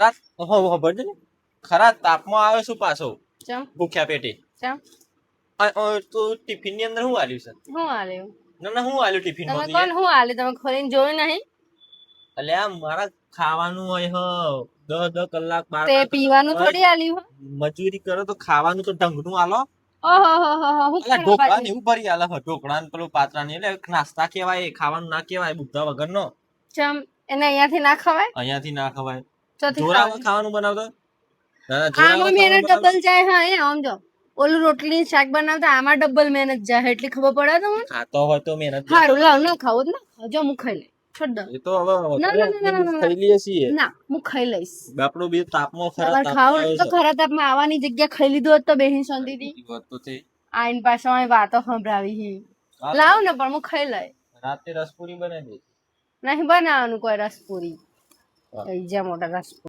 રાત ખબર છે ને ખરા તાપમાં આવ્યો છું પાછો ચમ ભૂખ્યા પેટે ચમ તો ટિફિન ની અંદર શું આલ્યું છે શું આલ્યું ના શું આલ્યું ટિફિન તમે માં કોણ શું આલ્યું તમે ખોલીને જોયું નહીં એટલે આ મારા ખાવાનું હોય હ 10 કલાક 12 તે કલાક પીવાનું થોડી આલ્યું મજૂરી કરો તો ખાવાનું તો ઢંગનું આલો ઓહો હું એટલે ઢોકળા ને એવું ભરી આલે ઢોકળા ને પેલું પાત્રા ને એટલે નાસ્તા કેવાય ખાવાનું ના કેવાય બુદ્ધા વગર નો ચમ એને અહીંયાથી ના ખવાય અહીંયાથી ના ખવાય ચોથી જોરાવા ખાવાનું ખાવાનું બનાવતો આમાં મહેનત ડબલ જાય હા એ સમજો ઓલું રોટલી શાક બનાવતા આમાં ડબલ મહેનત જાય એટલી ખબર પડે તમને ખાતો હોય તો મહેનત સારું લાવ ના ખાવું જ ના જો હું ખાઈ લઈ છોડ દો એ તો હવે ના, ના, ના, ના, ના. ખાઈ લઈએ છીએ ના હું ખાઈ લઈશ બાપડો બે તાપમાં ખરા તમારે ખાવું હોય તો ખરા તાપમાં આવવાની જગ્યા ખાઈ લીધું હોત તો બેહી શાંતિથી વાત તો છે આઈન પાછો અહીં વાતો સંભળાવી હી લાવ ને પણ હું ખાઈ લઈ રાતે રસપુરી બનાવી દે નહીં બનાવવાનું કોઈ રસપુરી કઈ જ્યાં મોટા રસપુરી